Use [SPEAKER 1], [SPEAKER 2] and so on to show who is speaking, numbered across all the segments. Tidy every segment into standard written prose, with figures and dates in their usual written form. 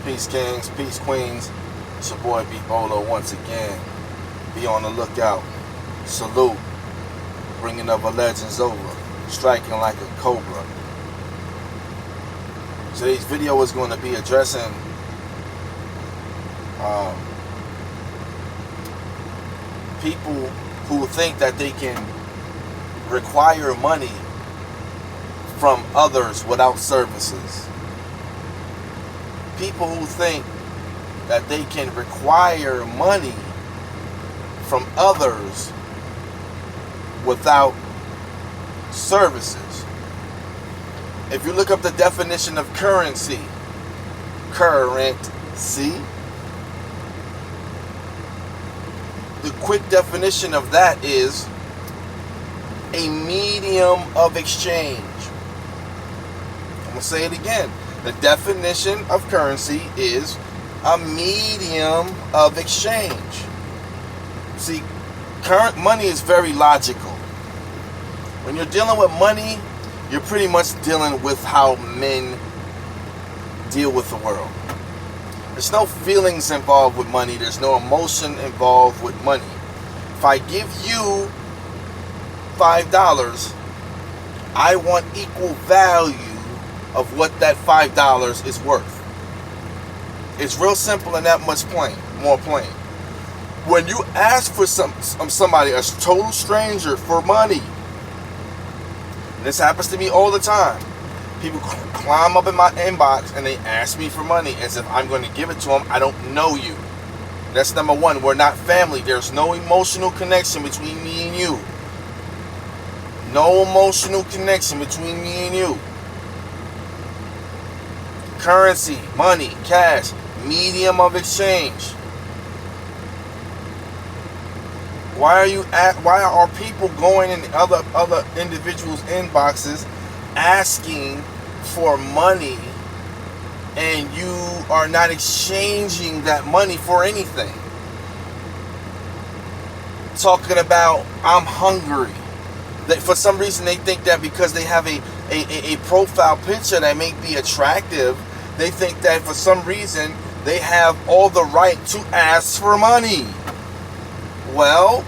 [SPEAKER 1] Peace kings, peace queens. It's your boy B.O.L.O once again. Be on the lookout. Salute. Bringing other legends over. Striking like a cobra. Today's video is going to be addressing people who think that they can require money from others without services. People who think that they can require money from others without services. If you look up the definition of currency, the quick definition of that is a medium of exchange. I'm going to say it again. The definition of currency is a medium of exchange. See, current money is very logical. When you're dealing with money, you're pretty much dealing with how men deal with the world. There's no feelings involved with money. There's no emotion involved with money. If I give you $5, I want equal value of what that $5 is worth. It's real simple and that much more plain. When you ask for somebody, a total stranger, for money, this happens to me all the time. People climb up in my inbox and they ask me for money as if I'm going to give it to them. I don't know you. That's number one. We're not family. There's no emotional connection between me and you. No emotional connection between me and you. Currency, money, cash, medium of exchange. Why are people going in other individuals' inboxes asking for money and you are not exchanging that money for anything? Talking about, I'm hungry. That for some reason they think that because they have a profile picture that may be attractive, they think that for some reason they have all the right to ask for money. Well,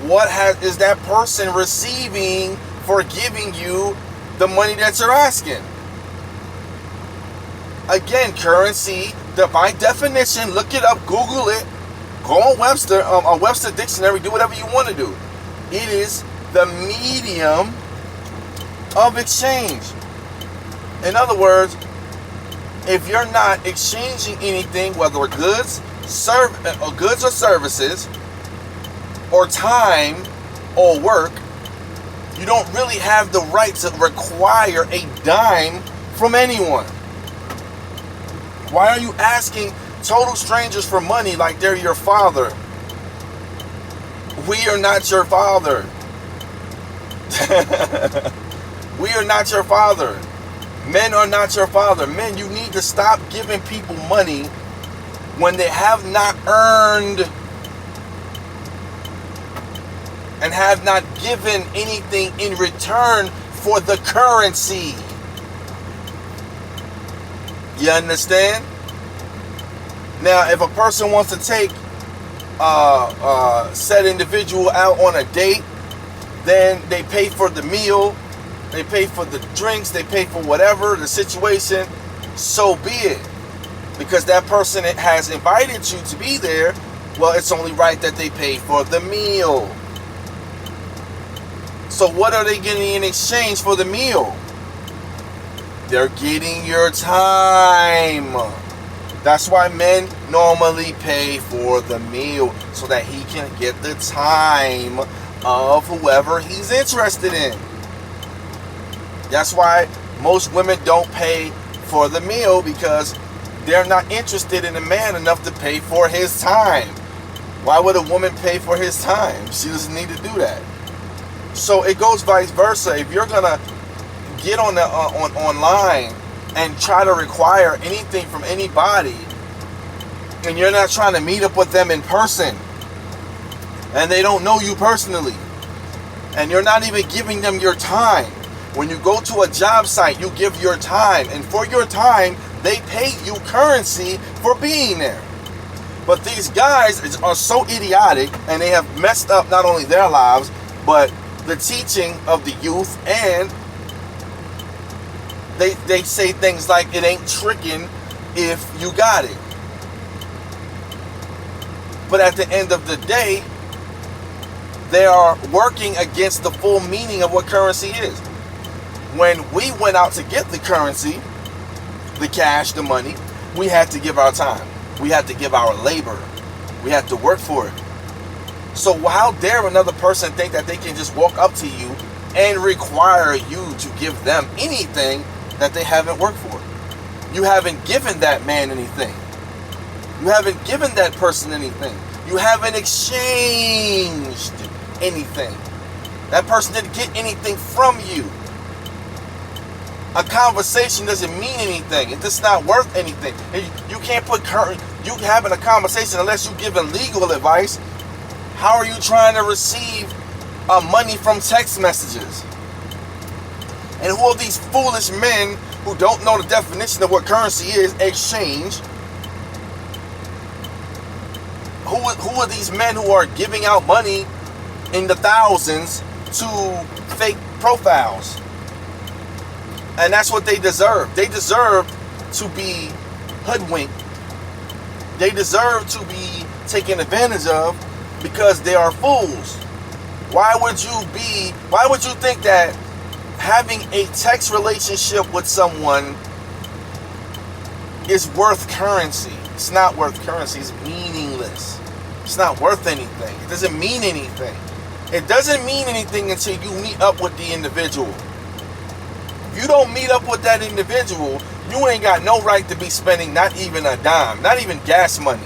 [SPEAKER 1] what is that person receiving for giving you the money that you're asking? Again, currency, by definition, look it up, Google it, go on Webster Dictionary, do whatever you want to do. It is the medium of exchange. In other words, if you're not exchanging anything, whether goods or services, or time, or work, you don't really have the right to require a dime from anyone. Why are you asking total strangers for money like they're your father? We are not your father. We are not your father. Men are not your father. Men, you need to stop giving people money when they have not earned and have not given anything in return for the currency. You understand? Now, if a person wants to take said individual out on a date, then they pay for the meal, they pay for the drinks, they pay for whatever the situation, so be it. Because that person has invited you to be there, well, it's only right that they pay for the meal. So what are they getting in exchange for the meal? They're getting your time. That's why men normally pay for the meal, so that he can get the time of whoever he's interested in. That's why most women don't pay for the meal, because they're not interested in a man enough to pay for his time. Why would a woman pay for his time? She doesn't need to do that. So it goes vice versa. If you're gonna get on online and try to require anything from anybody, and you're not trying to meet up with them in person, and they don't know you personally, and you're not even giving them your time, When you go to a job site, you give your time, and for your time, they pay you currency for being there. But these guys are so idiotic, and they have messed up not only their lives, but the teaching of the youth, and they say things like, it ain't tricking if you got it. But at the end of the day, they are working against the full meaning of what currency is. When we went out to get the currency, the cash, the money, we had to give our time. We had to give our labor. We had to work for it. So how dare another person think that they can just walk up to you and require you to give them anything that they haven't worked for? You haven't given that man anything. You haven't given that person anything. You haven't exchanged anything. That person didn't get anything from you. A conversation doesn't mean anything. It's not worth anything. You can't put you having a conversation unless you're giving legal advice. How are you trying to receive money from text messages? And who are these foolish men who don't know the definition of what currency is? Exchange. Who are these men who are giving out money in the thousands to fake profiles? And that's what they deserve. They deserve to be hoodwinked. They deserve to be taken advantage of because they are fools. Why would you think that having a text relationship with someone is worth currency? It's not worth currency. It's meaningless. It's not worth anything. It doesn't mean anything. It doesn't mean anything until you meet up with the individual. If you don't meet up with that individual, you ain't got no right to be spending not even a dime, not even gas money.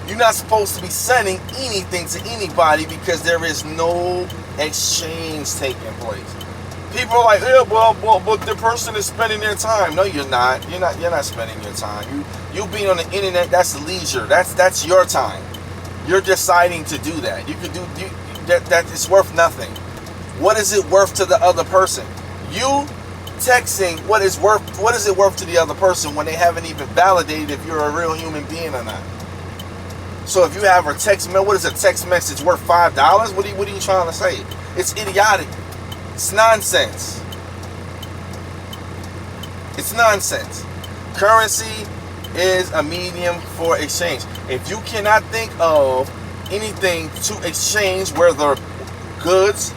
[SPEAKER 1] You're not supposed to be sending anything to anybody because there is no exchange taking place. People are like, yeah, but the person is spending their time. No, you're not. You're not spending your time. You being on the internet, that's leisure. That's your time. You're deciding to do that. You could do that. It's worth nothing. What is it worth to the other person? You texting, what is it worth to the other person when they haven't even validated if you're a real human being or not? So if you have a text, what is a text message worth $5? What are you trying to say? It's idiotic. It's nonsense. It's nonsense. Currency is a medium for exchange. If you cannot think of anything to exchange, whether goods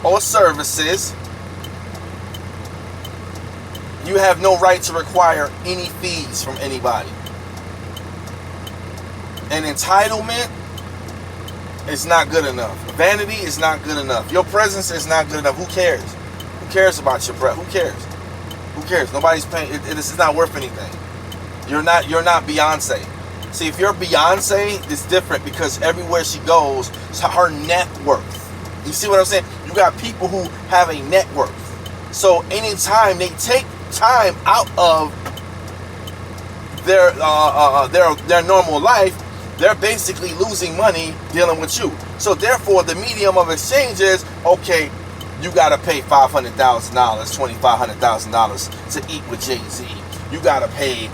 [SPEAKER 1] or services, you have no right to require any fees from anybody. An entitlement is not good enough. Vanity is not good enough. Your presence is not good enough. Who cares? Who cares about your presence? Who cares? Who cares? Nobody's paying. This is not worth anything. You're not Beyonce. See, if you're Beyonce, it's different because everywhere she goes, it's her net worth. You see what I'm saying? You got people who have a net worth. So anytime they take time out of their normal life, they're basically losing money dealing with you. So therefore, the medium of exchange is, okay, you got to pay $500,000, $2,500,000 to eat with Jay-Z. You got to pay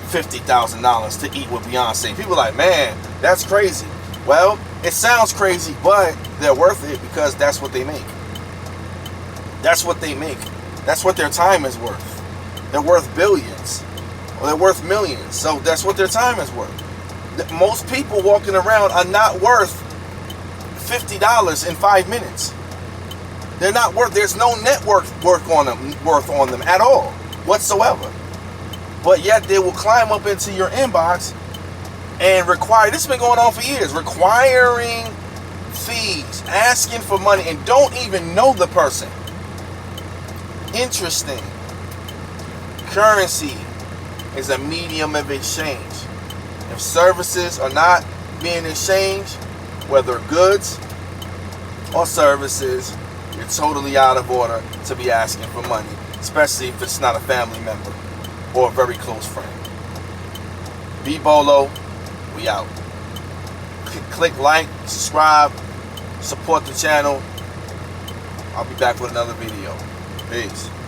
[SPEAKER 1] $50,000 to eat with Beyonce. People are like, man, that's crazy. Well, it sounds crazy, but they're worth it because that's what they make. That's what they make. That's what their time is worth. They're worth billions, or they're worth millions. So that's what their time is worth. Most people walking around are not worth $50 in 5 minutes. They're not worth. There's no net worth on them at all whatsoever. But yet they will climb up into your inbox and require. This has been going on for years. Requiring fees, asking for money, and don't even know the person. Interesting. Currency is a medium of exchange. If services are not being exchanged, whether goods or services, you're totally out of order to be asking for money, especially if it's not a family member or a very close friend. B.O.L.O, we out. Click like, subscribe, support the channel. I'll be back with another video. Peace.